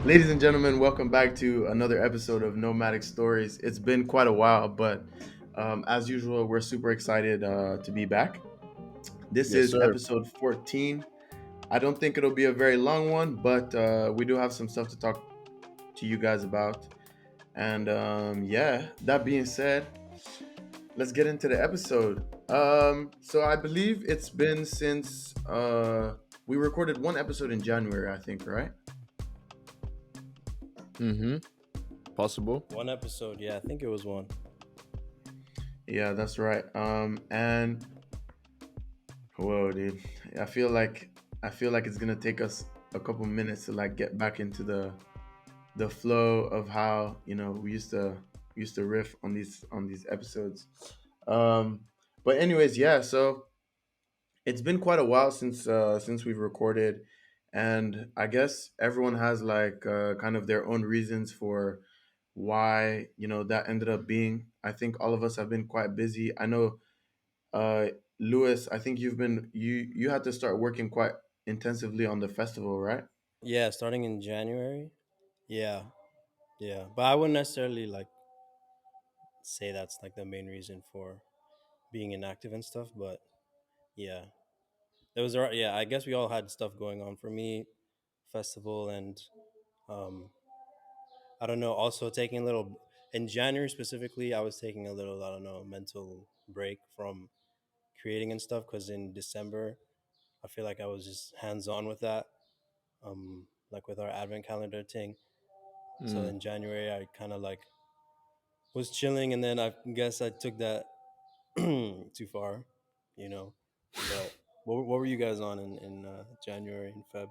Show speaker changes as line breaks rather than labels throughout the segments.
Ladies and gentlemen, welcome back to another episode of Nomadic Stories. It's been quite a while, but as usual, we're super excited to be back. This
Yes,
is
sir.
episode 14. I don't think it'll be a very long one, but we do have some stuff to talk to you guys about. And yeah, that being said, let's get into the episode. So I believe it's been since we recorded one episode in January, I think, right?
Mm-hmm. Possible.
One episode, yeah, I think it was one.
Yeah, that's right. And whoa, dude, I feel like it's gonna take us a couple minutes to like get back into the flow of how we used to riff on these episodes. Um, but anyways, yeah. So it's been quite a while since we've recorded, and I guess everyone has like kind of their own reasons for why that ended up being. I think all of us have been quite busy. I know uh Lewis, I think you had to start working quite intensively on the festival, right?
Yeah, starting in January. Yeah, yeah, but I wouldn't necessarily like say that's like the main reason for being inactive and stuff. But yeah, there was yeah. I guess we all had stuff going on. For me, festival and um, I don't know. Also taking a little in January specifically, I was taking a little I don't know mental break from creating and stuff because in December I feel like I was just hands on with that. Like with our advent calendar thing. So
Mm.
in January, I kind of like was chilling, and then I guess I took that too far, you know. But what were you guys on in January and Feb?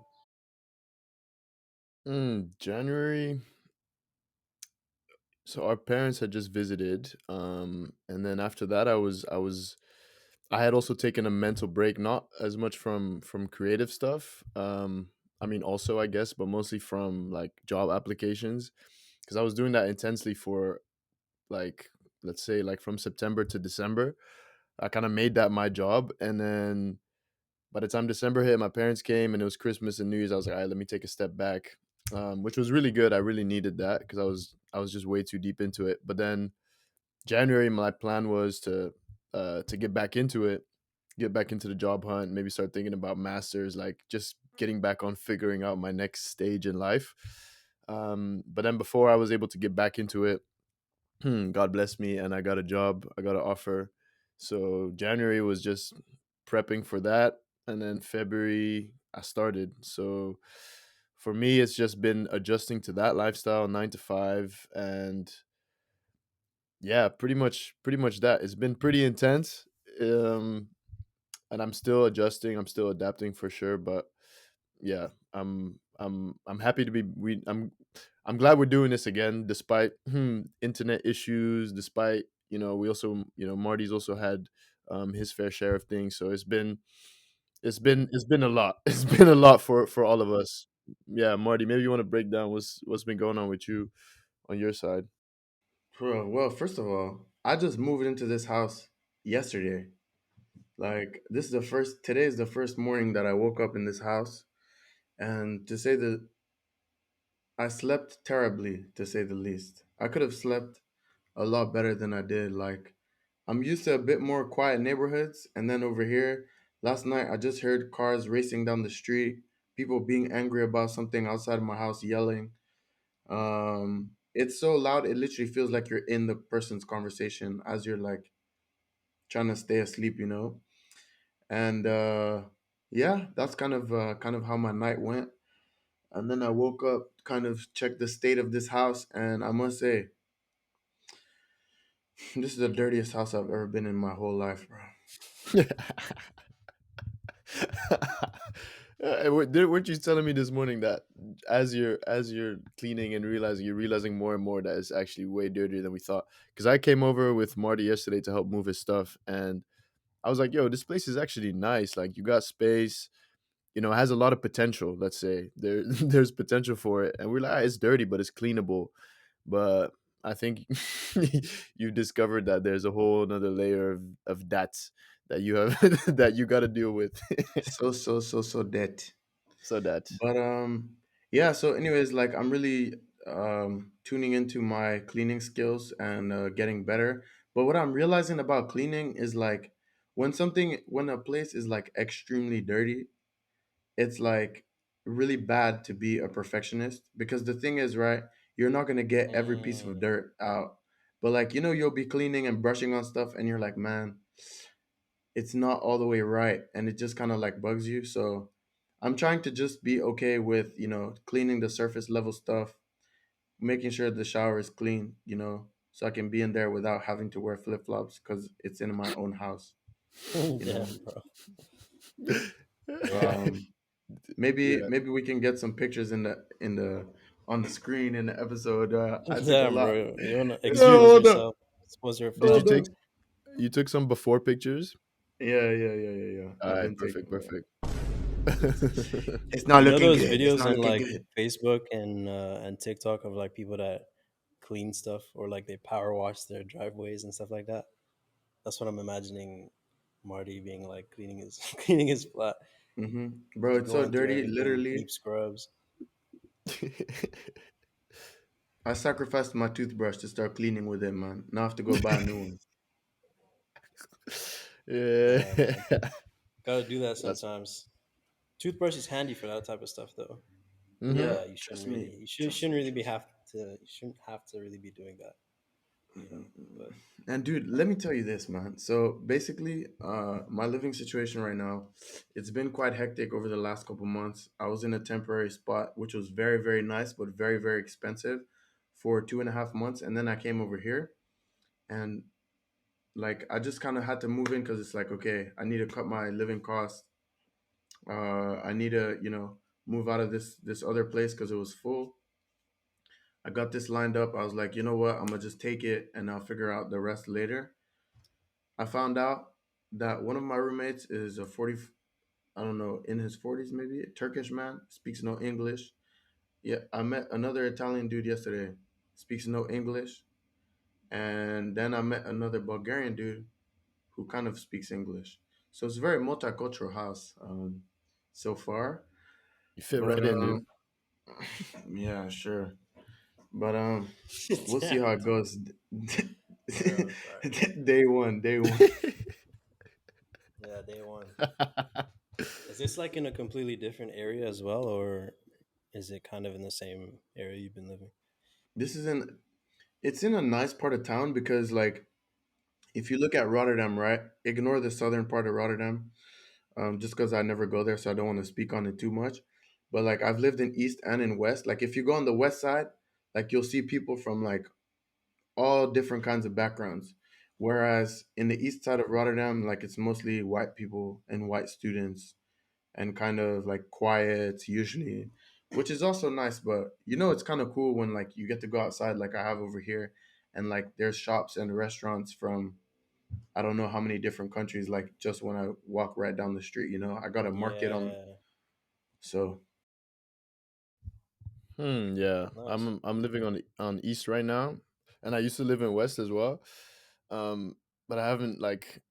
January. So our parents had just visited, and then after that, I had also taken a mental break, not as much from creative stuff. I mean, also I guess, but mostly from like job applications, because I was doing that intensely for like, let's say, like from September to December. I kind of made that my job, and then by the time December hit, my parents came and it was Christmas and New Year's. I was like, all right, let me take a step back, which was really good. I really needed that because I was just way too deep into it. But then January, my plan was to get back into it, get back into the job hunt, maybe start thinking about masters, like just getting back on figuring out my next stage in life. But then before I was able to get back into it, God bless me, and I got a job. I got an offer. So January was just prepping for that, and then February I started. So for me, it's just been adjusting to that lifestyle, 9 to 5, and yeah, pretty much that. It's been pretty intense, um, and I'm still adjusting. I'm still adapting for sure, but yeah, I'm happy to be I'm glad we're doing this again despite internet issues, despite we also Marty's also had his fair share of things, so it's been a lot. It's been a lot for all of us. Yeah, Marty, maybe you want to break down what's been going on with you on your side.
Bro, well, first of all, I just moved into this house yesterday. Like today is the first morning that I woke up in this house, and to say that I slept terribly, to say the least. I could have slept a lot better than I did. Like, I'm used to a bit more quiet neighborhoods, and then over here, last night I just heard cars racing down the street, people being angry about something outside of my house, yelling. It's so loud, it literally feels like you're in the person's conversation as you're like trying to stay asleep. And yeah, that's kind of how my night went. And then I woke up, kind of checked the state of this house, and I must say, this is the dirtiest house I've ever been in my whole life, bro.
Weren't you telling me this morning that as you're cleaning and realizing you're realizing more and more that it's actually way dirtier than we thought? Because I came over with Marty yesterday to help move his stuff, and I was like, "Yo, this place is actually nice. Like, you got space. It has a lot of potential. Let's say there's potential for it." And we're like, "It's dirty, but it's cleanable." But I think you discovered that there's a whole another layer of that that you have that you got to deal with.
So dead.
So that.
But yeah, so anyways, like I'm really tuning into my cleaning skills and getting better. But what I'm realizing about cleaning is like when a place is like extremely dirty, it's like really bad to be a perfectionist because the thing is, right, you're not going to get every piece of
Mm,
dirt out. But like, you'll be cleaning and brushing on stuff and you're like, man, it's not all the way right, and it just kind of like bugs you. So I'm trying to just be okay with, cleaning the surface level stuff, making sure the shower is clean, so I can be in there without having to wear flip-flops because it's in my own house, you know.
damn, bro. Yeah,
Um maybe
Yeah.
maybe we can get some pictures in the on the screen in the episode. I took a
damn,
lot.
bro. You wanna
Did you
expose
Hold up.
yourself? Expose your
did you
Hold
flaws.
take
up.
you took some before pictures?
Yeah.
All
I've
right,
been
perfect,
taking, yeah.
perfect.
It's it's not
You know
looking
those
good. It's
videos
not
on
looking
like
good.
Facebook and TikTok of like people that clean stuff or like they power wash their driveways and stuff like that. That's what I'm imagining Marty being like cleaning his cleaning his flat,
Bro,
just
it's so
going through
dirty.
everything,
Literally,
deep scrubs.
I sacrificed my toothbrush to start cleaning with it, man. Now I have to go buy a new one.
Yeah.
Yeah, man. Gotta do that
That's
sometimes. Toothbrush is handy for that type of stuff though. But
mm-hmm.
Yeah,
yeah, you shouldn't
trust me.
really you
Trust
shouldn't
me.
really be
Trust
have to you shouldn't have to really be doing that, you know.
me.
But
And dude, let me tell you this, man. So basically, my living situation right now, it's been quite hectic over the last couple months. I was in a temporary spot, which was very, very nice, but very, very expensive for 2.5 months. And then I came over here and like I just kind of had to move in because it's like, okay, I need to cut my living costs. I need to, move out of this other place because it was full. I got this lined up. I was like, you know what? I'm gonna just take it and I'll figure out the rest later. I found out that one of my roommates is a 40, I don't know, in his 40s maybe, a Turkish man, speaks no English. Yeah, I met another Italian dude yesterday, speaks no English. And then I met another Bulgarian dude who kind of speaks English. So it's a very multicultural house so far.
You fit
But
right in, dude.
yeah, sure. But we'll see
damn,
how it
dude,
goes.
you're on fire.
Day one, day one.
Yeah, day one. Is this like in a completely different area as well, or is it kind of in the same area you've been living?
This is in It's in a nice part of town because like if you look at Rotterdam, right? Ignore the southern part of Rotterdam, just because I never go there, so I don't want to speak on it too much. But like I've lived in East and in West. Like if you go on the West side, like you'll see people from like all different kinds of backgrounds. Whereas in the East side of Rotterdam, like it's mostly white people and white students and kind of like quiet usually, which is also nice. But it's kind of cool when like you get to go outside, like I have over here, and like there's shops and restaurants from I don't know how many different countries. Like just when I walk right down the street, I got a market on.
Yeah,
So
Yeah.
nice.
I'm living on East right now, and I used to live in West as well. Um, but I haven't like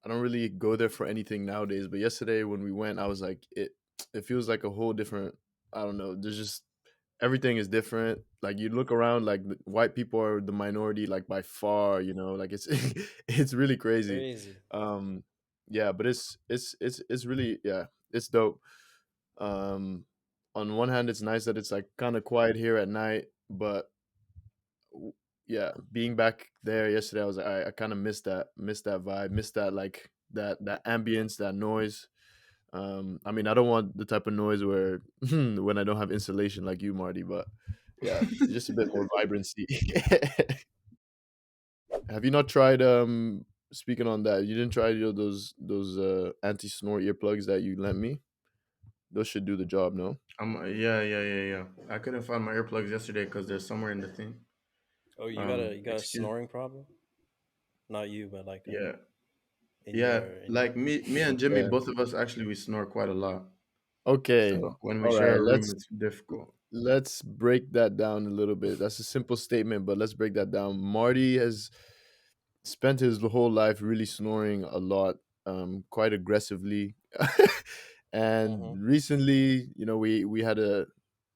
I don't really go there for anything nowadays. But yesterday when we went, I was like it feels like a whole different. I don't know. There's just everything is different. Like you look around, like the white people are the minority, like by far. Like it's it's really crazy.
Crazy.
Um, yeah, but it's really it's dope. Um, on one hand, it's nice that it's like kind of quiet here at night, but w- yeah, being back there yesterday, I was like, I kind of missed that vibe, missed that like that ambience, that noise. I mean, I don't want the type of noise where when I don't have insulation like you, Marty, but yeah, just a bit more vibrancy. Have you not tried? Speaking on that, you didn't try those anti-snore earplugs that you lent me. Those should do the job, no?
yeah. I couldn't find my earplugs yesterday because they're somewhere in the thing.
Oh, you got a
Excuse.
snoring problem? Not you, but like
Yeah,
in
yeah.
your.
Like me and Jimmy,
Okay.
both of us actually we snore quite a lot.
Okay.
So when we
All
share
right.
a room, it's difficult.
Let's break that down a little bit. That's a simple statement, but let's break that down. Marty has spent his whole life really snoring a lot. quite aggressively. And
Mm-hmm.
recently, we had a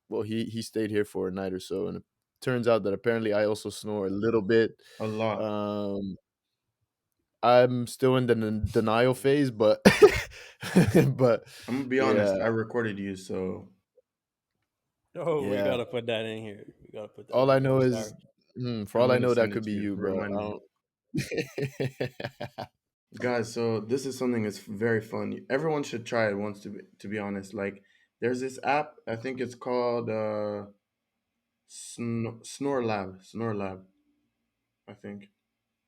well, he stayed here for a night or so, and it turns out that apparently I also snore a little bit.
A lot.
Um, I'm still in the denial phase, but but
I'm gonna be honest.
yeah,
I recorded you, so
Oh, we
yeah.
gotta put that in here. We gotta put that
All
in
I
here.
know
Sorry.
is, for
I'm
all I
gonna
know, that
send it
could
to
be
you.
you, but
Remind
I
me,
don't.
guys. So this is something that's very fun. Everyone should try it once. To be honest, like there's this app. I think it's called Snore Lab. Snore Lab. I think.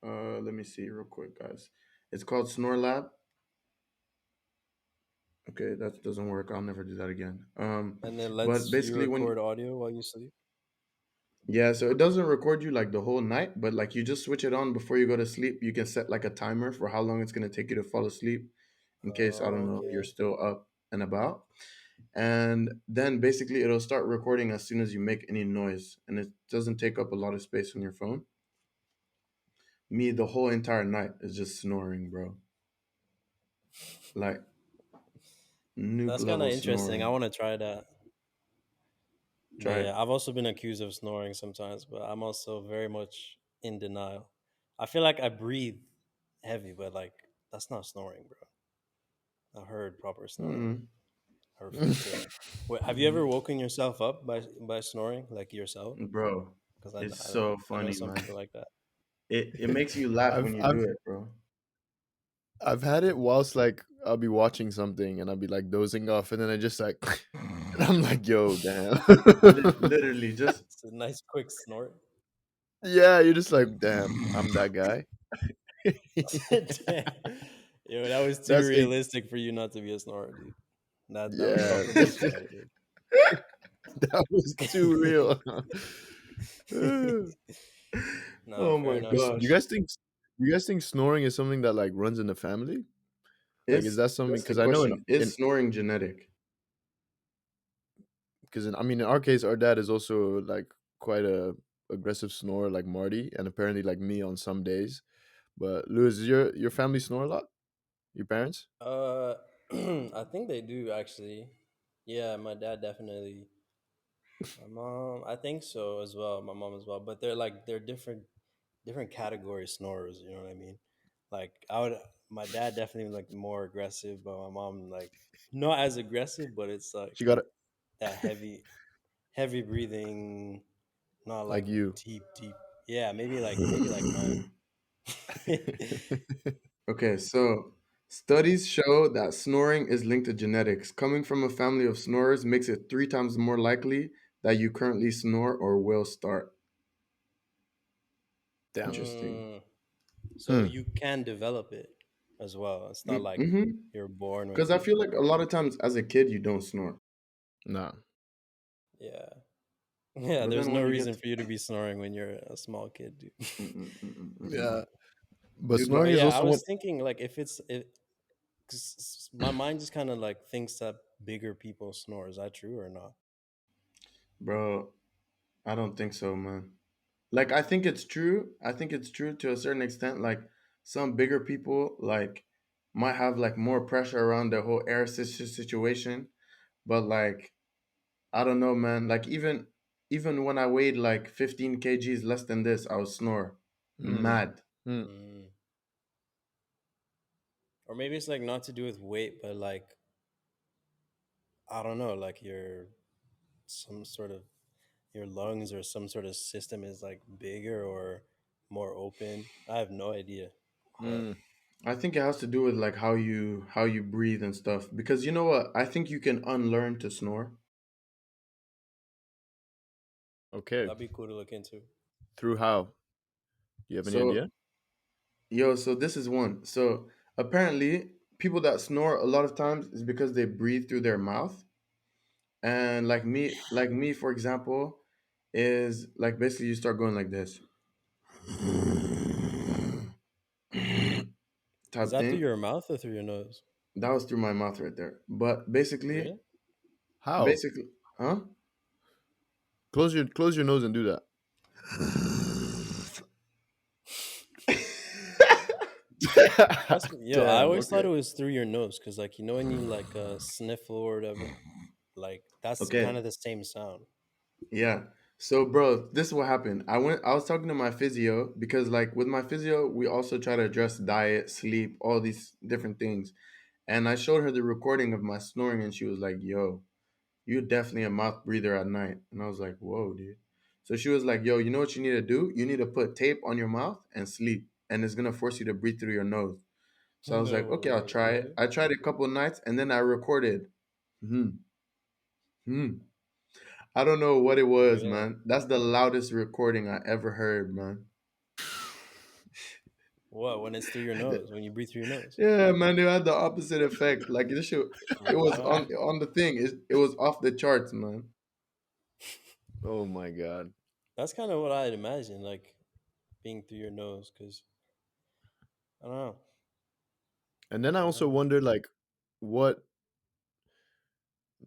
Let me see real quick, guys. It's called Snore Lab. Okay, that doesn't work. I'll never do that again.
And then
But
lets you
basically,
record audio while you sleep.
yeah, so it doesn't record you like the whole night, but like you just switch it on before you go to sleep. You can set like a timer for how long it's gonna take you to fall asleep, in case I don't
Oh,
know you're
okay.
still up and about. And then basically it'll start recording as soon as you make any noise, and it doesn't take up a lot of space on your phone. Me, the whole entire night is just snoring, bro. Like nuke
That's kind of
level
interesting. I
snoring.
want to try that. But
Try
yeah,
it.
I've also been accused of snoring sometimes, but I'm also very much in denial. I feel like I breathe heavy, but like that's not snoring, bro. I heard proper snoring.
Mm.
I refuse to. Wait, have you ever woken yourself up by snoring, like yourself?
Bro,
Because
it's so
I know
funny,
some
man.
people like that.
It makes you laugh when
I've
you do
I've
it, bro.
I've had it whilst like I'll be watching something and I'll be like dozing off, and then I just like, and I'm like, yo, damn.
Literally, just
It's a nice quick snort.
Yeah, you're just like, damn, I'm that guy.
Damn. Yo, that was too
That's it.
realistic for you not to be a snorer, dude. That was
Yeah,
proper bullshit,
that was too real.
dude. Nah,
oh
fair
my
enough.
gosh.
You guys think snoring is something that like runs in the family? Like, is
Is
that something?
that's the
Because I know
question. Is snoring genetic?
I mean, in our case, our dad is also like quite a aggressive snorer, like Marty, and apparently like me on some days. But Louis, does your family snore a lot? Your parents?
Uh, I think they do actually. Yeah, my dad definitely. My mom, I think so as well. My mom as well, but they're different category snorers. You know what I mean? Like my dad definitely like more aggressive, but my mom like not as aggressive, but it's like
She got it
that heavy breathing, not like
like you.
deep. Yeah, maybe like mine.
Okay, so studies show that snoring is linked to genetics. Coming from a family of snorers makes it 3 times more likely that you currently snore or will start.
Damn.
Interesting.
Mm, so
Hmm.
you can develop it as well. It's not like
Mm-hmm.
you're born with
Because I
it.
feel like a lot of times as a kid you don't snore,
Nah.
Yeah. Yeah,
but
there's
then
no
when you get
reason
to,
for you to be snoring when you're a small kid, dude.
Yeah. But
dude, my
snoring
But
is
yeah, I
also one.
was thinking like if it's it, cause my mind just kind of like thinks that bigger people snore. Is that true or not?
bro, I don't think so, man. Like I think it's true. I think it's true to a certain extent. Like some bigger people like might have like more pressure around the whole situation, but like I don't know, man. Like even when I weighed like 15 kgs less than this, I would snore.
Hmm.
Mad.
Hmm.
Mm. Or maybe it's like not to do with weight, but like I don't know, like some sort of your lungs or some sort of system is like bigger or more open. I have no idea, but
Hmm.
I think it has to do with like how you breathe and stuff. Because you know what? I think you can unlearn to snore.
Okay.
that'd be cool to look into.
Through how? Do you have any
So
idea?
so this is one. So apparently people that snore a lot of times is because they breathe through their mouth. And like me for example, is like basically you start going like this
Is
type
that through
thing.
your mouth or through your nose?
That was through my mouth right there. But basically,
Really?
How?
basically, huh?
Close your nose and do that.
That's yo. I
Damn.
always thought
Okay.
it was through your nose because, like, you know, when you like sniffle or whatever, like that's kind
Okay.
of the same sound.
Yeah. So, bro, this is what happened. I was talking to my physio because, like, with my physio, we also try to address diet, sleep, all these different things. And I showed her the recording of my snoring, and she was like, "Yo, you're definitely a mouth breather at night." And I was like, "Whoa, dude." So she was like, "Yo, you know what you need to do? You need to put tape on your mouth and sleep, and it's gonna force you to breathe through your nose." So I was like,
No
"Okay, I'll
way,
try it." I tried it a couple of nights, and then I recorded. Hmm. Hmm. I don't know what it was,
really?
man. That's the loudest recording I ever heard, man.
What when it's through your nose? When you breathe through your nose?
Yeah, man, they had the opposite effect. Like this shit, it was
What?
on the thing. It was off the charts, man.
Oh my god.
That's kind of what I'd imagine, like being through your nose, because I don't know.
And then I
I don't
also
know.
wonder, like, what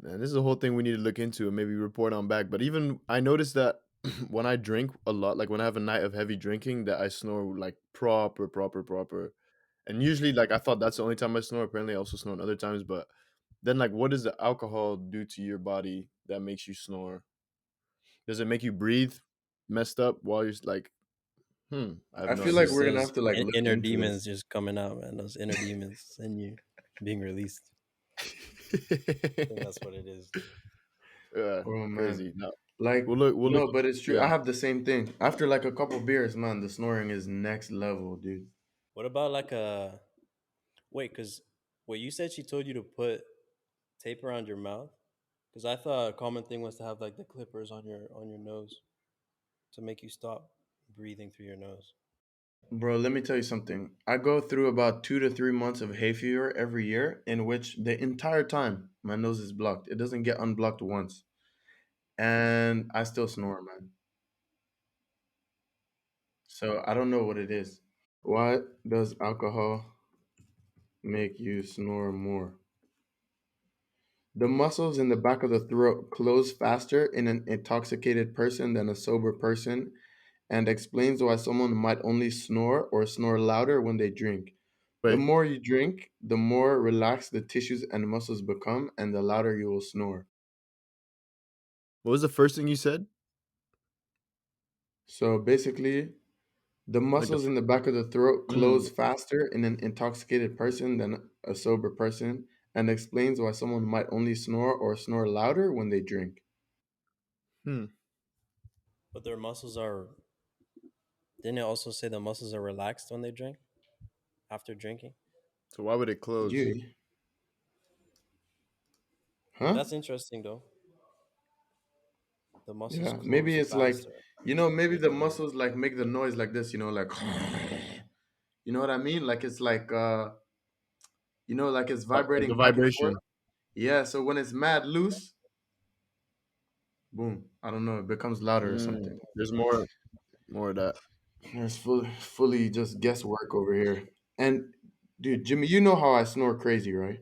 man, this is a whole thing we need to look into and maybe report on back. But even I noticed that when I drink a lot, like when I have a night of heavy drinking, that I snore like proper. And usually, like I thought that's the only time I snore. Apparently, I also snore on other times. But then, like, what does the alcohol do to your body that makes you snore? Does it make you breathe messed up while you're like, I have
I
no
feel
It's
like
idea.
just
we're gonna
those
have to like look
inner
into
demons
this,
just coming out, man. Those inner demons in you being released. I think that's what it is.
Yeah,
bro, man.
crazy. No,
Like,
we'll look.
no, but it's true. I
Yeah,
have the same thing. After like a couple beers, man, the snoring is next level, dude.
What about like a wait? Because wait, you said she told you to put tape around your mouth. Because I thought a common thing was to have like the clippers on your nose to make you stop breathing through your nose.
Bro, let me tell you something. I go through about 2 to 3 months of hay fever every year, in which the entire time my nose is blocked. It doesn't get unblocked once, and I still snore, man. So I don't know what it is. Why does alcohol make you snore more? The muscles in the back of the throat close faster in an intoxicated person than a sober person, and explains why someone might only snore or snore louder when they drink. The
wait.
more you drink, the more relaxed the tissues and muscles become, and the louder you will snore.
What was the first thing you said?
So basically, the
Like the
muscles in the back of the throat
mm,
close faster in an intoxicated person than a sober person, and explains why someone might only snore or snore louder when they drink.
hmm.
But their muscles are. Didn't it also say the muscles are relaxed when they drink after drinking?
So why would it close?
You, huh?
That's interesting though. The muscles
Yeah, maybe
close
it's like,
faster
maybe the
when they.
muscles like make the noise like this, like, you know what I mean? Like it's like, like it's
Like the
vibrating back and forth.
vibration.
Yeah, so when it's mad loose, boom, I don't know, it becomes louder or something.
There's more of that.
It's fully just guesswork over here. And dude, Jimmy, you know how I snore crazy, right?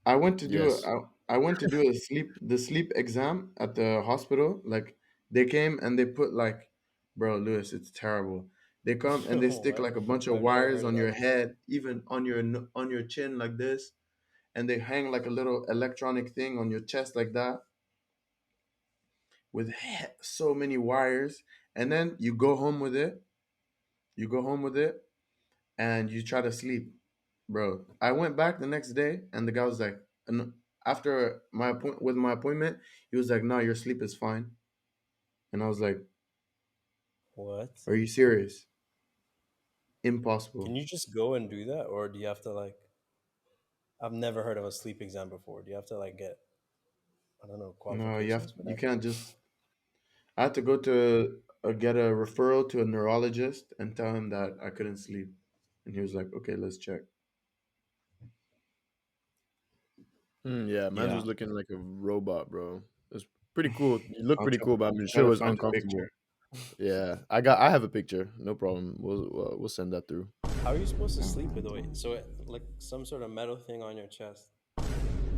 I went to do
Yes.
a I went to do the sleep exam at the hospital. Like they came and they put like, bro, Lewis, it's terrible. They come and they stick
What?
like a bunch of
I've never
wires
heard of
on
that
your
before.
head, even on your chin like this, and they hang like a little electronic thing on your chest like that with so many wires. And then you go home with it. You go home with it and you try to sleep, bro. I went back the next day, and the guy was like, and after my appointment, he was like, "No, your sleep is fine." And I was like,
What?
"Are you serious?
Can
Impossible."
you just go and do that, or do you have to like? I've never heard of a sleep exam before. Do you have to like get I don't know
No,
qualifications for
you
that?
can't just. I had to go to get a referral to a neurologist and tell him that I couldn't sleep, and he was like, "Okay, let's check."
Yeah, man's
Yeah,
was looking like a robot, bro. It's pretty cool. You look
I'll
pretty
try.
cool, but I'm
I'll try
sure it
to
was
find a picture.
uncomfortable. Yeah, I have a picture. No problem. We'll send that through.
How are you supposed to sleep with the weight? So like some sort of metal thing on your chest,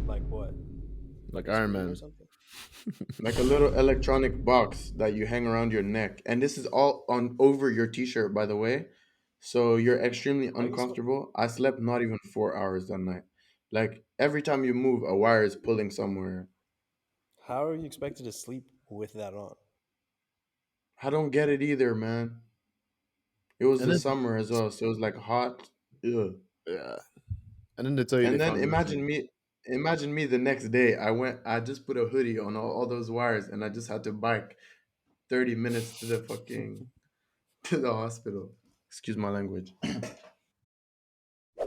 like what? Like
Like
a
Iron
screen or
Man.
something?
Like a little electronic box that you hang around your neck, and this is all on over your t-shirt, by the way. So you're extremely
How you sm-
uncomfortable. I slept not even 4 hours that night. Like every time you move, a wire is pulling somewhere.
How are you expected to sleep with that on?
I don't get it either, man. It was
And
the
then
summer as well, so it was like hot. Ugh.
yeah, and then they tell you they
And then
found nothing.
imagine me the next day. I just put a hoodie on all those wires, and I just had to bike 30 minutes to the fucking to the hospital. Excuse my language.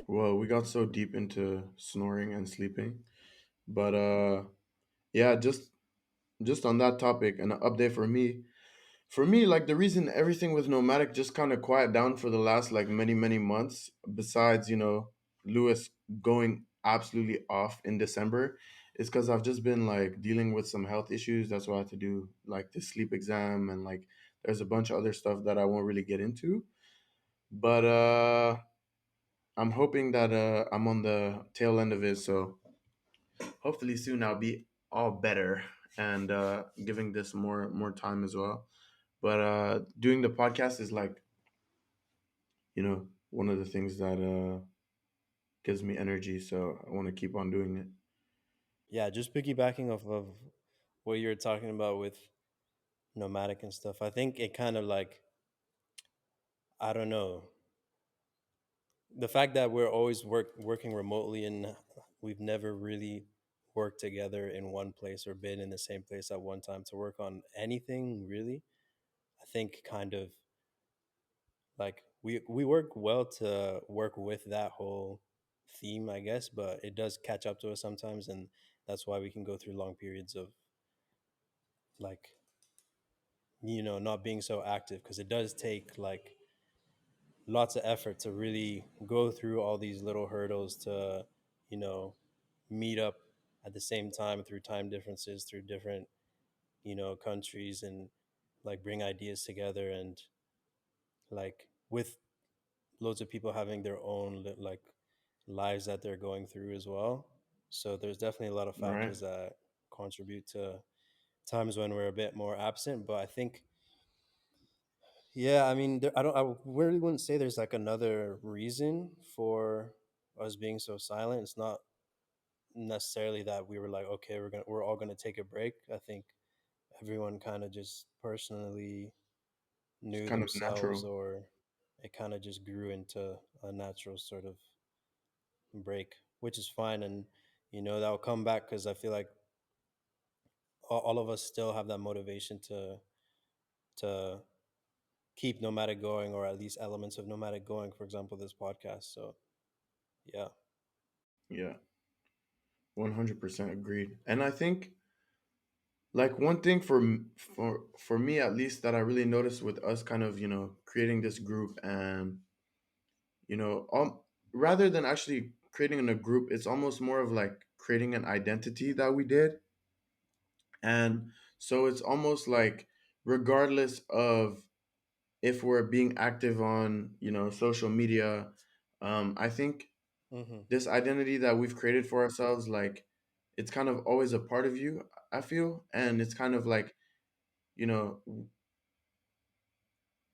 Well, we got so deep into snoring and sleeping, but yeah, just on that topic, an update for me. For me, like the reason everything with Nomadic just kind of quiet down for the last like many months, besides Lewis going absolutely off in December, is because I've just been like dealing with some health issues. That's why I had to do like the sleep exam and like there's a bunch of other stuff that I won't really get into. But I'm hoping that I'm on the tail end of it, so hopefully soon I'll be all better and giving this more time as well. But doing the podcast is like one of the things that gives me energy, so I want to keep on doing it.
Yeah, just piggybacking off of what you were talking about with nomadic and stuff. I think it kind of like, I don't know, the fact that we're always working remotely and we've never really worked together in one place or been in the same place at one time to work on anything really. I think kind of like we work well to work with that whole theme, I guess, but it does catch up to us sometimes, and that's why we can go through long periods of like not being so active, because it does take like lots of effort to really go through all these little hurdles to you know meet up at the same time through time differences, through different countries, and like bring ideas together, and like with loads of people having their own like lives that they're going through as well. So there's definitely a lot of
Right?
factors that contribute to times when we're a bit more absent. But I think, yeah, I mean, I really wouldn't say there's like another reason for us being so silent. It's not necessarily that we were like, okay, we're all gonna take a break. I think everyone kind of just personally
It's
knew
kind of
themselves,
natural.
or it kind of just grew into a natural sort of break, which is fine. And that'll come back, because I feel like all of us still have that motivation to keep nomadic going, or at least elements of nomadic going. For example, this podcast. So yeah.
Yeah, 100% agreed. And I think like one thing for me at least that I really noticed with us kind of creating this group and you know um, rather than actually creating in a group, it's almost more of like creating an identity that we did. And so it's almost like regardless of if we're being active on social media, I think
Hmm.
this identity that we've created for ourselves, like it's kind of always a part of you, I feel. And it's kind of like you know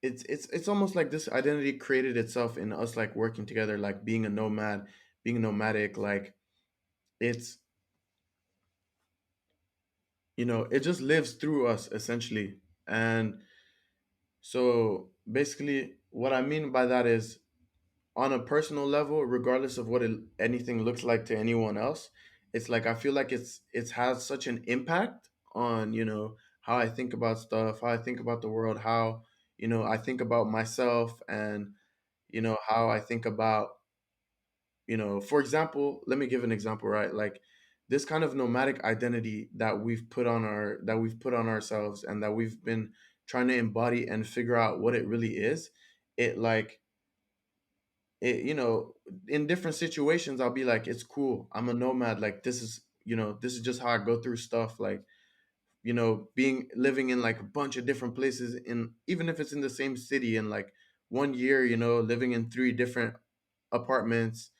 it's almost like this identity created itself in us, like working together, like being a nomad, being nomadic. Like it's it just lives through us essentially. And so basically what I mean by that is, on a personal level, regardless of what anything looks like to anyone else, it's like I feel like it's has such an impact on how I think about stuff, how I think about the world, how I think about myself, and how I think about for example, let me give an example, right? Like this kind of nomadic identity that we've put on ourselves and that we've been trying to embody and figure out what it really is. It like it in different situations I'll be like, it's cool, I'm a nomad, like this is just how I go through stuff, like being living in like a bunch of different places, in even if it's in the same city, in like one year, living in three different apartments,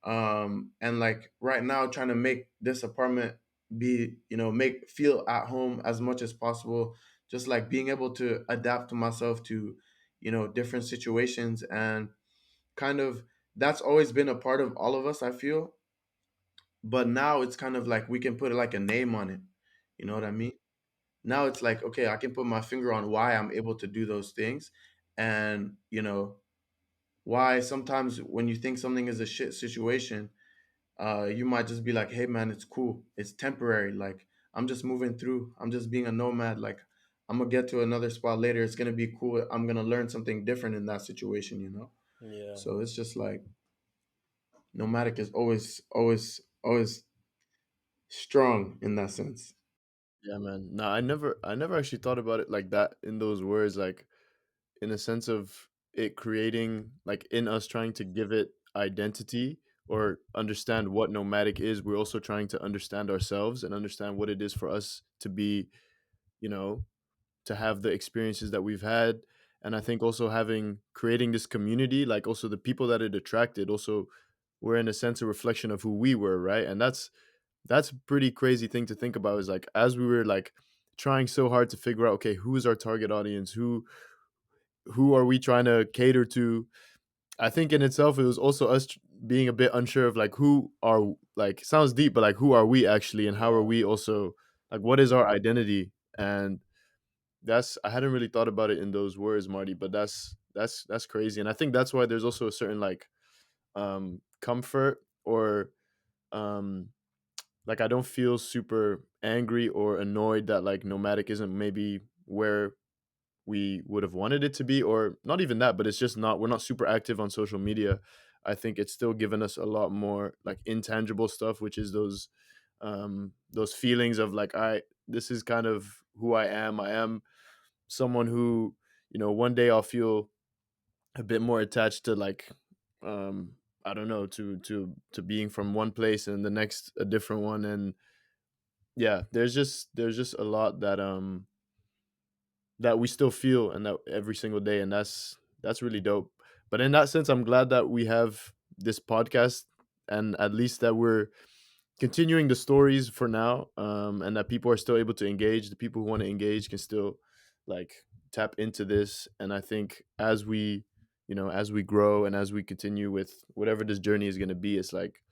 and like right now trying to make this apartment be make feel at home as much as possible, just like being able to adapt to myself to different situations. And kind of that's always been a part of all of us, I feel. But now it's kind of like we can put like a name on it. You know what I mean? Now it's like, okay, I can put my finger on why I'm able to do those things. And, why sometimes when you think something is a shit situation, you might just be like, hey man, it's cool. It's temporary. Like, I'm just moving through. I'm just being a nomad. Like, I'm gonna get to another spot later. It's gonna be cool. I'm gonna learn something different in that situation.
Yeah.
So it's just like nomadic is always strong in that sense.
Yeah, man. No, I never actually thought about it like that in those words, like in a sense of it creating, like in us trying to give it identity or understand what nomadic is. We're also trying to understand ourselves and understand what it is for us to be, you know, to have the experiences that we've had. And I think also having creating this community, like also the people that it attracted, also were in a sense a reflection of who we were, right? And that's a pretty crazy thing to think about, is like as we were like trying so hard to figure out, okay, who is our target audience, who are we trying to cater to. I think in itself it was also us being a bit unsure of like who are, like, sounds deep, but like who are we actually, and how are
Yeah.
we also, like, what is our identity. And that's, I hadn't really thought about it in those words, Marty, but that's crazy. And I think that's why there's also a certain like comfort, or um like I don't feel super angry or annoyed that like nomadic isn't maybe where we would have wanted it to be, or not even that, but it's just not, we're not super active on social media. I think it's still given us a lot more like intangible stuff, which is those feelings of like, I this is kind of who I am someone who, one day I'll feel a bit more attached to like, I don't know, to being from one place and the next a different one. And yeah, there's just a lot that we still feel, and that every single day, and that's really dope. But in that sense, I'm glad that we have this podcast, and at least that we're continuing the stories for now, and that people are still able to engage. The people who want to engage can still like tap into this. And I think as we grow and as we continue with whatever this journey is going to be, it's like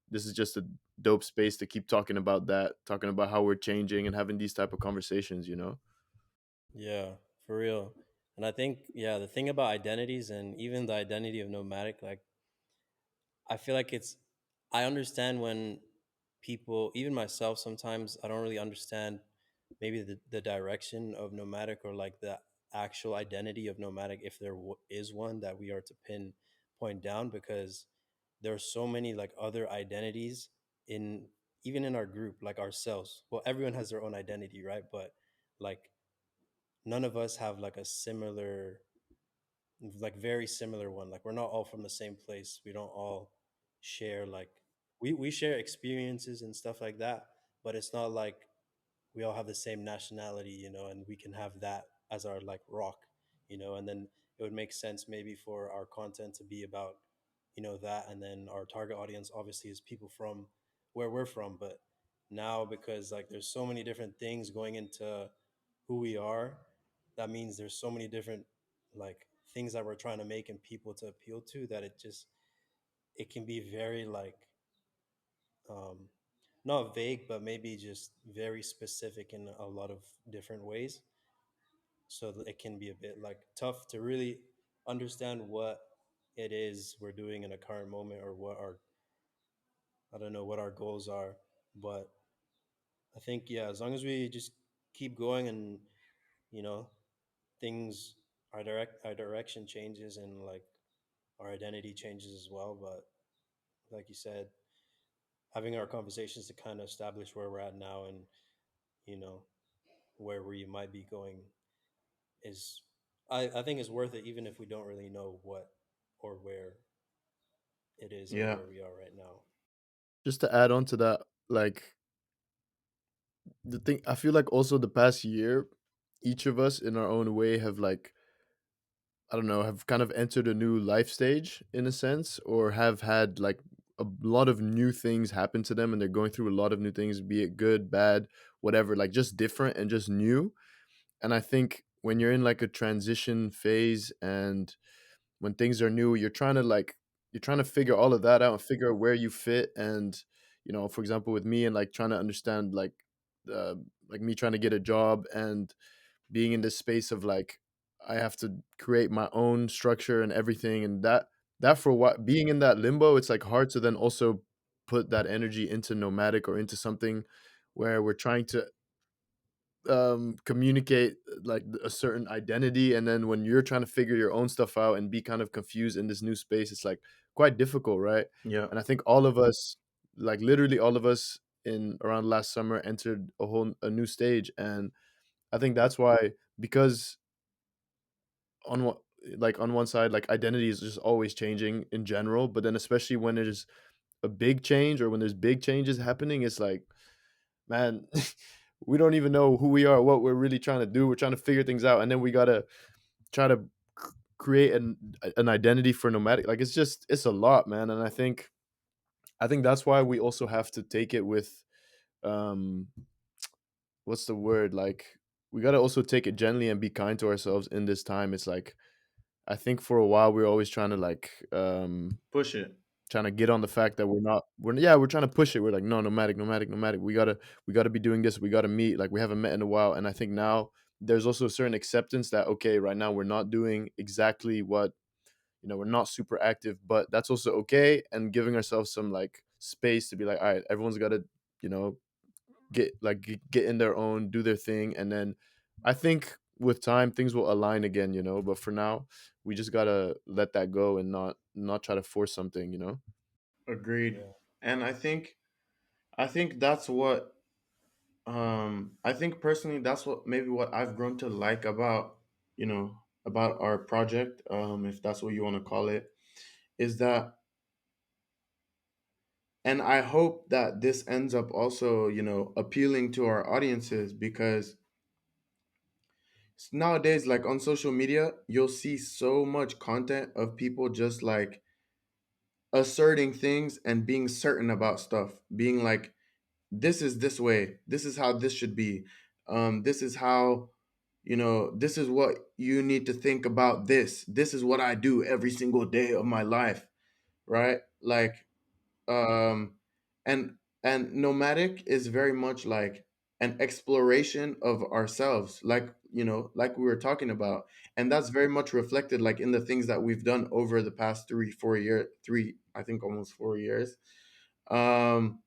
this is just a dope space to keep talking about that, talking about how we're changing and having these type of conversations.
Yeah, for real. And I think, yeah, the thing about identities and even the identity of nomadic, like, I feel like I understand when people, even myself, sometimes I don't really understand maybe the direction of nomadic, or like the actual identity of nomadic, if there is one that we are to pinpoint down, because there are so many like other identities in, even in our group, like ourselves. Well, everyone has their own identity, right? But like none of us have like a similar, like very similar one. Like we're not all from the same place. We don't all share like, we share experiences and stuff like that, but it's not like we all have the same nationality, and we can have that as our like rock, and then it would make sense maybe for our content to be about, that. And then our target audience obviously is people from where we're from. But now, because like there's so many different things going into who we are, that means there's so many different like things that we're trying to make and people to appeal to, that it can be very like, um not vague, but maybe just very specific in a lot of different ways. So that it can be a bit like tough to really understand what it is we're doing in a current moment, or what our, I don't know, what our goals are. But I think, yeah, as long as we just keep going, and you know things, our direction changes, and like our identity changes as well. But like you said, having our conversations to kind of establish where we're at now, and you know where we might be going, is, I think is worth it, even if we don't really know what or where it is or
Yeah.
where we are right now.
Just to add on to that, like the thing, I feel like also the past year, each of us in our own way have like, I don't know, have kind of entered a new life stage in a sense, or have had like a lot of new things happen to them, and they're going through a lot of new things, be it good, bad, whatever, like just different and just new. And I think when you're in like a transition phase, and when things are new, you're trying to figure all of that out and figure out where you fit. And for example, with me and like trying to understand uh, like me trying to get a job and being in this space of like I have to create my own structure and everything, and that for what being in that limbo, it's like hard to then also put that energy into nomadic or into something where we're trying to communicate like a certain identity, and then when you're trying to figure your own stuff out and be kind of confused in this new space, it's like quite difficult, right?
Yeah.
And I think all of us, like literally all of us in around last summer, entered a new stage. And I think that's why, because on one on one side, like identity is just always changing in general, but then especially when it is a big change or when there's big changes happening, it's like, man, we don't even know who we are, what we're really trying to do. We're trying to figure things out, and then we gotta try to create an identity for nomadic. Like it's a lot, man. And I think that's why we also have to take it with um what's the word, like we gotta also take it gently and be kind to ourselves in this time. It's like I think for a while we are always trying to
Push it.
trying to get on the fact that we're trying to push it. We're like, no, nomadic. We gotta be doing this. We gotta meet. Like we haven't met in a while. And I think now there's also a certain acceptance that okay, right now we're not doing exactly what we're not super active, but that's also okay. And giving ourselves some like space to be like, all right, everyone's gotta, you know, get in their own, do their thing, and then I think with time things will align again. But for now, we just gotta let that go and not try to force something.
Agreed.
Yeah.
And I think that's what I think personally that's what maybe what I've grown to like about, about our project, if that's what you want to call it, is that, and I hope that this ends up also, appealing to our audiences, because nowadays, like on social media, you'll see so much content of people just like asserting things and being certain about stuff, being like, this is this way, this is how this should be, this is how, this is what you need to think about, this is what I do every single day of my life, right? Like, um and nomadic is very much like an exploration of ourselves, like, like we were talking about, and that's very much reflected like in the things that we've done over the past 3 4 year 3, I think almost 4 years. um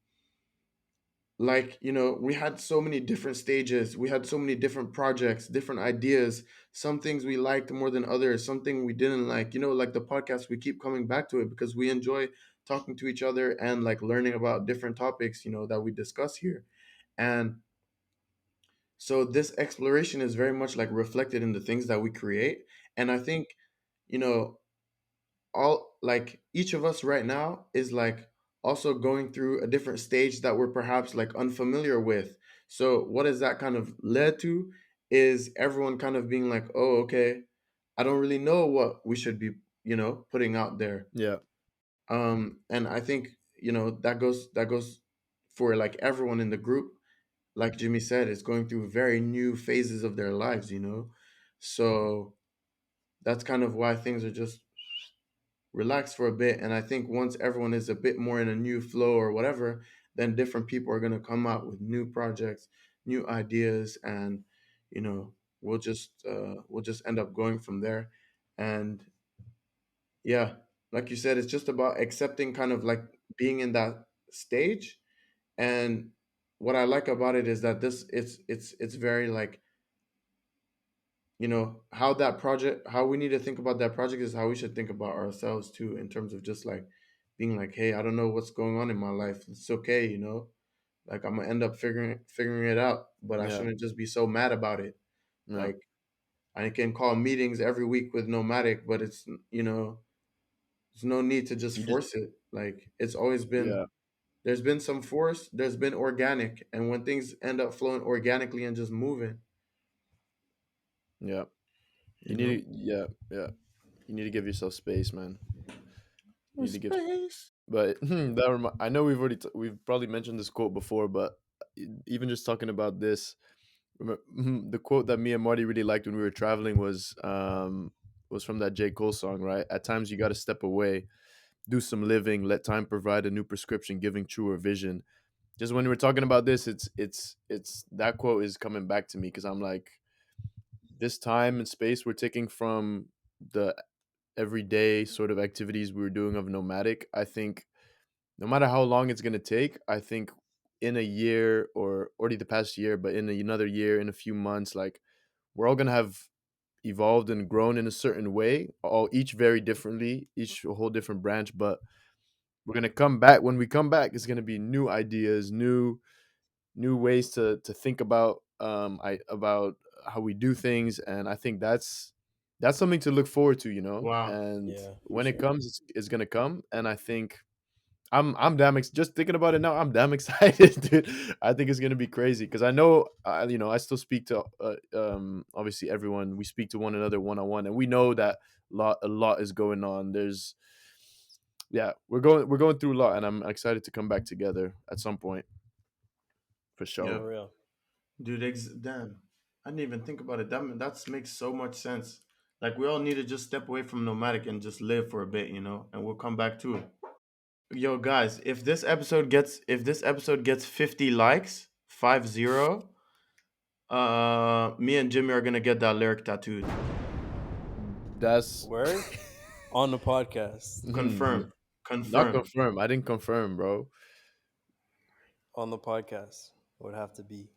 like, we had so many different stages, we had so many different projects, different ideas, some things we liked more than others, something we didn't like, like the podcast, we keep coming back to it because we enjoy talking to each other and like learning about different topics, that we discuss here. And so this exploration is very much like reflected in the things that we create. And I think, you know all like each of us right now is like also going through a different stage that we're perhaps like unfamiliar with. So what has that kind of led to is everyone kind of being like, oh, okay, I don't really know what we should be, putting out there.
Yeah.
And I think, that goes for like everyone in the group. Like Jimmy said, is going through very new phases of their lives. So that's kind of why things are just relax for a bit. And I think once everyone is a bit more in a new flow or whatever, then different people are going to come out with new projects, new ideas, and you know we'll just end up going from there. And yeah, like you said, it's just about accepting, kind of like being in that stage. And what I like about it is that this it's very like, how that project, how we need to think about that project is how we should think about ourselves too, in terms of just like being like, hey, I don't know what's going on in my life, it's okay, like I'm gonna end up figuring it out, but I
Yeah.
shouldn't just be so mad about it.
Yeah.
Like, I can call meetings every week with Nomadic, but it's, there's no need to just
You just
force it. Like, it's always been,
Yeah.
there's been some force, there's been organic, and when things end up flowing organically and just moving,
Yeah.
you know
Yeah. Yeah. You need to give yourself space, man. You
Oh,
need to give
space.
But I know we've probably mentioned this quote before, but even just talking about this, the quote that me and Marty really liked when we were traveling was from that J. Cole song, right? At times you got to step away, do some living, let time provide a new prescription, giving truer vision. Just when we were talking about this, it's that quote is coming back to me because I'm like, this time and space we're taking from the everyday sort of activities we were doing of nomadic. I think no matter how long it's gonna take, I think in a year or already the past year, but in another year, in a few months, like we're all gonna have evolved and grown in a certain way, all each very differently, each a whole different branch. But we're gonna come back. When we come back, it's gonna be new ideas, new ways to think about about how we do things, and I think that's something to look forward to, you know.
Wow.
And
Yeah, for
when it
sure.
comes, it's gonna come, and I think I'm damn just thinking about it now. I'm damn excited, dude. I think it's gonna be crazy because I know, you know, I still speak to obviously everyone. We speak to one another one on one, and we know that a lot is going on. There's yeah, we're going through a lot, and I'm excited to come back together at some point for sure.
For
Yep.
real.
Dude, damn. I didn't even think about it. That makes so much sense. Like we all need to just step away from nomadic and just live for a bit, and we'll come back to it. Yo, guys, if this episode gets 50 likes, 50, me and Jimmy are gonna get that lyric tattooed.
That's
Word on the podcast.
Confirm.
not
Confirm.
confirmed. I didn't confirm, bro.
On the podcast would have to be.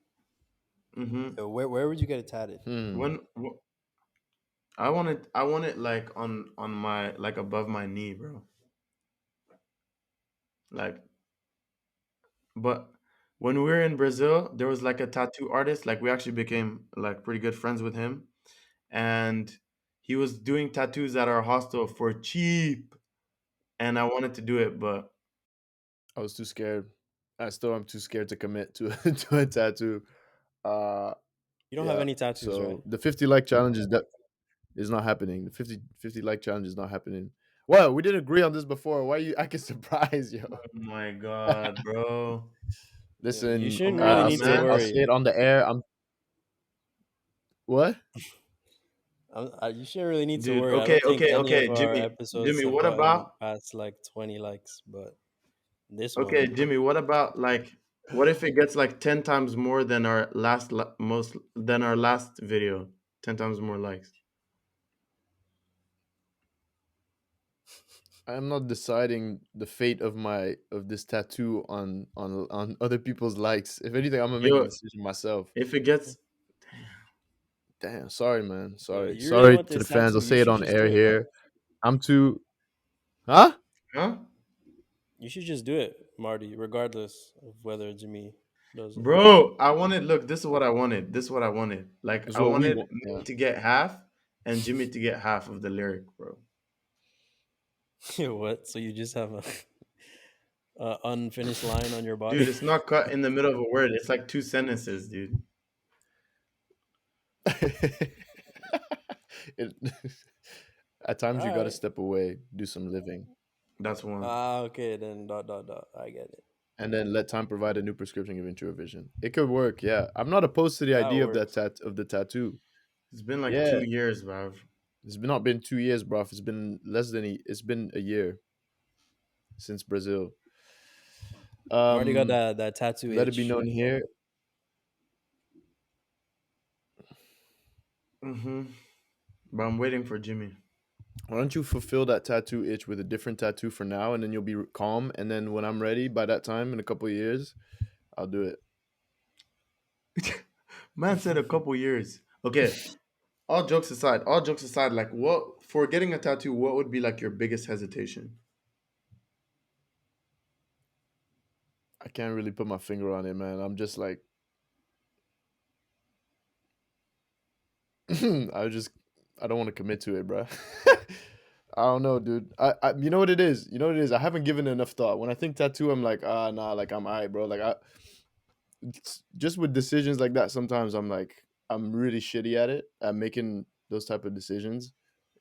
Mm-hmm.
Where would you get it tatted?
Hmm.
When I want it like on my like above my knee, bro. Like, but when we were in Brazil, there was like a tattoo artist. Like we actually became like pretty good friends with him, and he was doing tattoos at our hostel for cheap. And I wanted to do it, but
I was too scared. I still am too scared to commit to to a tattoo. Uh,
You don't have
yeah.
any tattoos, right?
So the 50 like challenge is not happening. The fifty like challenge is not happening. Well, we didn't agree on this before. Why are you acting surprised, yo?
oh my god, bro.
Yeah, you
Listen,
shouldn't
Come
really
on,
need to
man.
I'll say
worry.
it on the air. I'm what?
You shouldn't really need to
Dude,
worry. I
okay,
don't think
okay,
any
okay,
of our
Jimmy.
episodes
Jimmy,
have
what
gotten
about
past like 20 likes, but this
okay,
one,
Jimmy, what about like what if it gets like 10 times more than our most than our last video? 10 times more likes.
I'm not deciding the fate of this tattoo on other people's likes. If anything, I'm gonna make the
Yo,
decision myself.
if it gets
Damn, sorry, man.
yo,
Sorry,
you really
sorry
want
to the
this
fans.
tattoo?
I'll
You
say it
should
on
just do
air
it, bro.
here. I'm too, huh?
huh?
You should just do it, Marty, regardless of whether Jimmy does it.
Bro, I wanted look, this is what I wanted. This is what I wanted. Like
Is
I
what we
wanted
want.
me
Yeah.
to get half and Jimmy to get half of the lyric, bro.
What? So you just have a unfinished line on your
Dude,
body?
it's not cut in the middle of a word. It's like two sentences, dude.
it, at times
All
you got to
right.
step away, do some living,
That's one.
Ah, okay, then dot dot dot. I get it.
and then let time provide a new prescription giving true vision. It could work. Yeah, I'm not opposed to the
That
idea of
works.
of the tattoo.
It's been like
Yeah,
2 years, bro.
not been 2 years, bro. It's been it's been a year since Brazil.
Marty got
Um,
that tattoo
let it be
itch.
known here.
Mm-hmm. But I'm waiting for Jimmy.
Why don't you fulfill that tattoo itch with a different tattoo for now, and then you'll be calm. And then when I'm ready, by that time, in a couple of years, I'll do it.
Man said a couple years. Okay, all jokes aside, like what for getting a tattoo, what would be like your biggest hesitation?
I can't really put my finger on it, man. I'm just like, I just, I don't want to commit to it, bro. I don't know, dude. You know what it is. You know what it is. I haven't given it enough thought. When I think tattoo, I'm like, ah, nah, like I'm alright, bro. Like just with decisions like that, sometimes I'm like, I'm really shitty at it, at making those type of decisions,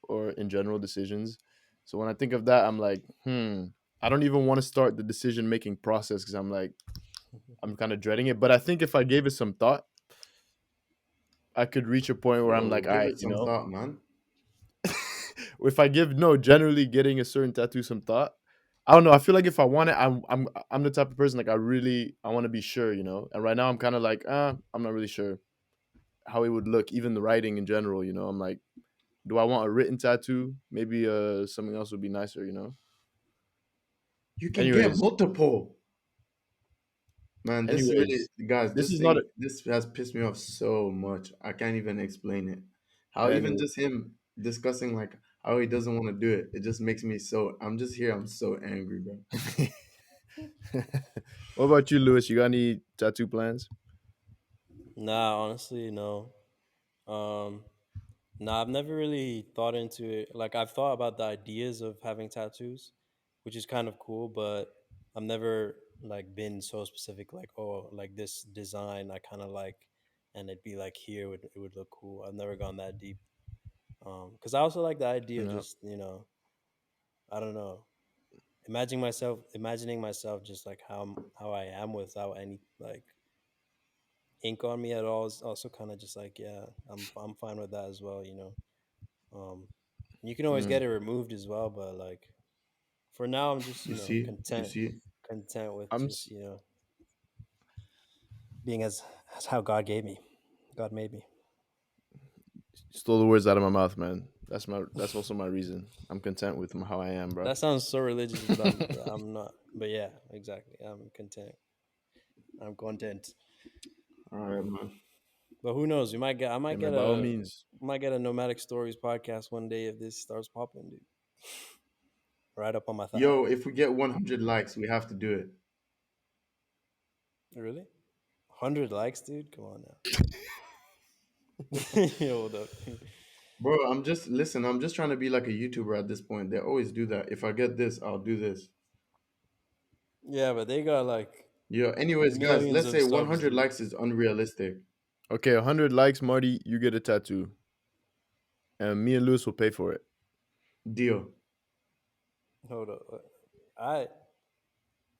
or in general decisions. So when I think of that, I'm like, I don't even want to start the decision making process because I'm like, I'm kind of dreading it. But I think if I gave it some thought, I could reach a point where I'm
Bro,
like, all
give
right,
it
you
some
know,
thought, man.
if I give no generally getting a certain tattoo some thought. I don't know. I feel like if I want it, I'm the type of person like I want to be sure, you know. And right now I'm kind of like, I'm not really sure how it would look, even the writing in general, you know. I'm like, do I want a written tattoo? Maybe something else would be nicer, you know.
You can get
Anyways,
multiple. Man, this really,
anyways,
guys,
this
this
is not.
thing, this has pissed me off so much. I can't even explain it. How even
Anyway,
just him discussing like how he doesn't want to do it, it just makes me so. I'm just here. I'm so angry, bro.
what about you, Lewis? You got any tattoo plans?
Nah, honestly, no. Um, nah, I've never really thought into it. Like, I've thought about the ideas of having tattoos, which is kind of cool, but I've never like been so specific. Like, oh, like this design I kind of like, and it'd be like here it would look cool. I've never gone that deep. Because I also like the idea of
No.
just I don't know, imagining myself just like how I am without any like ink on me at all is also kind of just like, yeah, I'm fine with that as well, you know. Um, you can always
Mm.
get it removed as well, but like for now, I'm just
You see.
content with
I'm
just being as how God gave me, God made me.
stole the words out of my mouth, man. That's also my reason. I'm content with how I am, bro.
That sounds so religious, but I'm not. But yeah, exactly. I'm content. I'm content.
All right, man.
But who knows? We might get. I
Yeah,
might
man.
get
By all
a.
means,
Might get a Nomadic Stories podcast one day if this starts popping, dude. Right up on my thigh.
Yo, if we get 100 likes, we have to do it.
Really? 100 likes, dude. Come on now. Yo, hold up.
Bro, I'm just listen, I'm just trying to be like a YouTuber at this point. They always do that. If I get this, I'll do this.
Yeah, but they got like
Yo, anyways, guys,
millions
let's
of
say
subs,
100
dude.
likes is unrealistic.
okay, 100 likes, Marty. You get a tattoo, and me and Lewis will pay for it.
Deal.
Hold up. I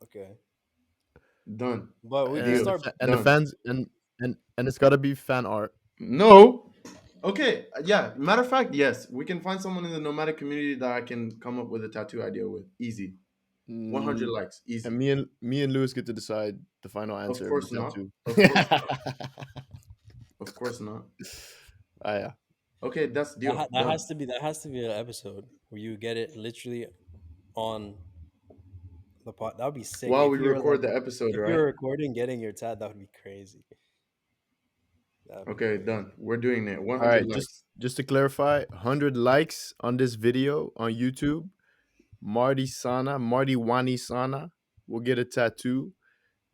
okay,
Done.
but we can
Deal.
start.
And the
Done.
fans and it's gotta be fan art.
No. Okay, yeah. Matter of fact, yes. We can find someone in the nomadic community that I can come up with a tattoo idea with. Easy. 100
Mm,
likes.
and
Easy.
me and Lewis get to decide the final
Of
answer of the
course not.
tattoo.
Of course not. Of course not.
Ah, yeah.
Okay, that's deal. Done.
That has to be an episode where you get it literally on the pot. That would be sick.
While we
If you were like,
record the episode,
if you were
right?
recording, getting your tat, that would be crazy. That would be
Okay,
crazy.
done. We're doing it.
All
100
right,
likes.
just to clarify, 100 likes on this video on YouTube. Marty Wani Sana will get a tattoo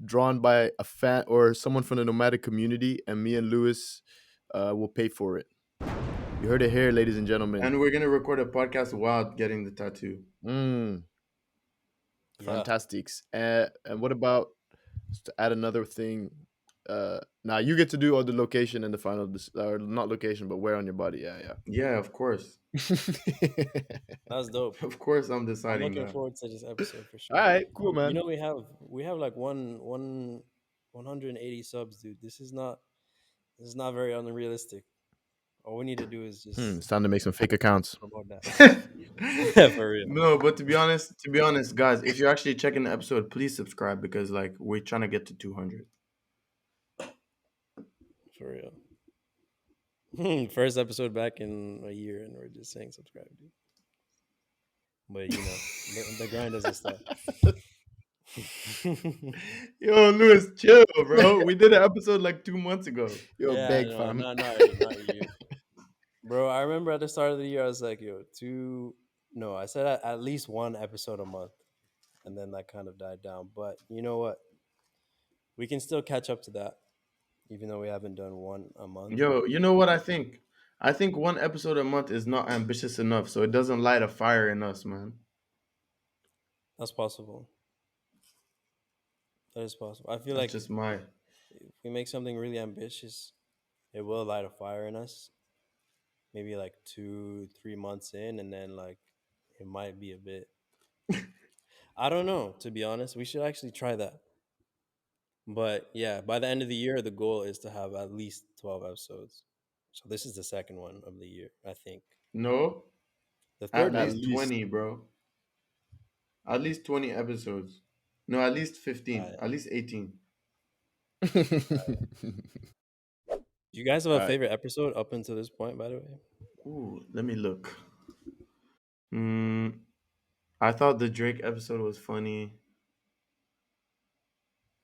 drawn by a fan or someone from the nomadic community, and me and Lewis will pay for it. You heard it here, ladies and gentlemen.
And we're gonna record a podcast while getting the tattoo.
Mm,
Yeah.
fantastics. And what about just to add another thing? Now you get to do all the location and the final, or not location, but where on your body. Yeah,
Yeah, of course.
yeah.
That's dope.
Of course I'm
I'm
deciding
looking
that.
forward to this episode for
All
sure.
right, cool,
You
man.
know, we have like 180 subs, dude. This is not very unrealistic. All we need to do is just
It's time to make some fake accounts.
promote that. For real.
No, but to be honest, guys, if you're actually checking the episode, please subscribe because like we're trying to get to 200.
For real. First episode back in a year, and we're just saying subscribe, dude. But the grind doesn't stop.
Yo, Lewis, chill, bro. We did an episode like 2 months ago.
Yo,
Yeah,
beg,
no,
fam.
not you, bro. I remember at the start of the year, I was like, yo, two. No, I said at least one episode a month, and then that kind of died down. But you know what? We can still catch up to that, even though we haven't done one a month.
Yo, you know what I think? I think one episode a month is not ambitious enough, so it doesn't light a fire in us, man.
That's possible. That is possible. I feel
That's
like
just my.
if we make something really ambitious, it will light a fire in us. Maybe like 2, 3 months in, and then like it might be a bit. I don't know. To be honest, we should actually try that. But yeah, by the end of the year, the goal is to have at least 12 episodes. So this is the second one of the year, I think.
No,
The
At
third
At
one.
least
least.
20, bro. At least 20 episodes. No, at least 15.
Alright.
At least 18.
Do you guys have a
Alright.
favorite episode up until this point, by the way?
Ooh, let me look. Mm, I thought the Drake episode was funny.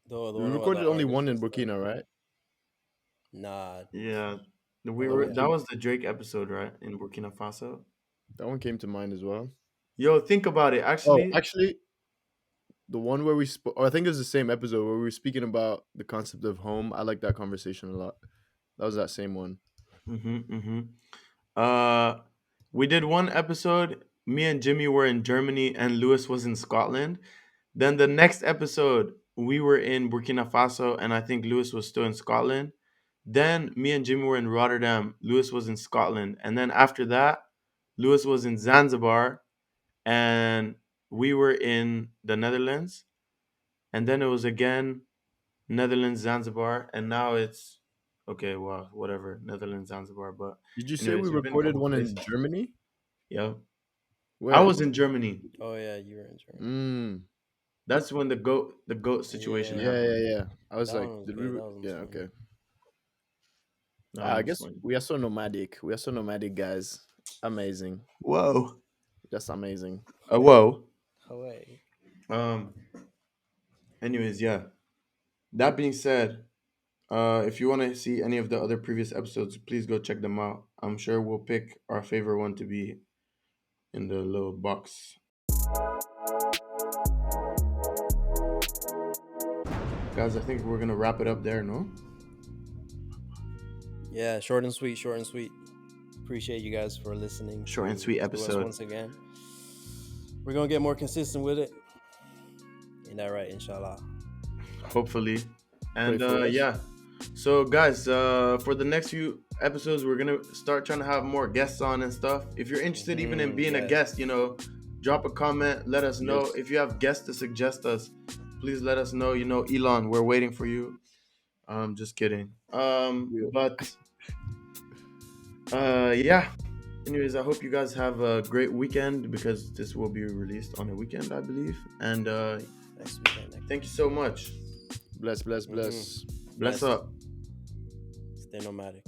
The
We
one about the
recorded only
artist
one
and
in
stuff.
Burkina, right?
Nah.
Yeah. We
Oh
were
yeah.
that was the Drake episode, right? In Burkina Faso.
That one came to mind as well.
Yo, think about it.
Oh,
Actually,
actually, the one where we spoke, I think it was the same episode where we were speaking about the concept of home. I like that conversation a lot. That was that same one.
mm-hmm. Uh, we did one episode. Me and Jimmy were in Germany, and Lewis was in Scotland. Then the next episode, we were in Burkina Faso, and I think Lewis was still in Scotland. Then me and Jimmy were in Rotterdam. Lewis was in Scotland, and then after that, Lewis was in Zanzibar, and we were in the Netherlands. And then it was again Netherlands, Zanzibar, and now it's okay. Well, whatever, Netherlands, Zanzibar. But
Did you say we
anyways, we've been a
recorded
couple
one in
places.
Germany?
Yeah, I
Where?
was in Germany.
Oh yeah, you were in Germany.
Mm.
That's when the goat situation
Yeah.
Yeah, yeah,
happened.
yeah. I was
That
like,
one was
did we?
great. That one was
Yeah,
funny.
okay.
That
I
one was
guess
funny.
we are so nomadic. We are so nomadic, guys. Amazing.
Whoa.
Just amazing.
Whoa.
Hawaii.
Um. Anyways, yeah. That being said, if you want to see any of the other previous episodes, please go check them out. I'm sure we'll pick our favorite one to be in the little box. Guys, I think we're gonna wrap it up there, no?
Yeah, short and sweet. Short and sweet. Appreciate you guys for listening.
Short and sweet
to us
episode.
once again. We're gonna get more consistent with it. Ain't that right? Inshallah.
Hopefully. And
Pray for us.
yeah. So guys, for the next few episodes, we're gonna start trying to have more guests on and stuff. If you're interested even in being a
Yes.
guest, drop a comment, let us know.
Yes.
If you have guests to suggest us, please let us know. Elon, we're waiting for you. Just kidding.
Real.
But yeah. Anyways, I hope you guys have a great weekend because this will be released on a weekend, I believe. And
Next weekend.
thank you so much.
Bless, bless, bless.
Bless
Blessed.
up.
Stay nomadic.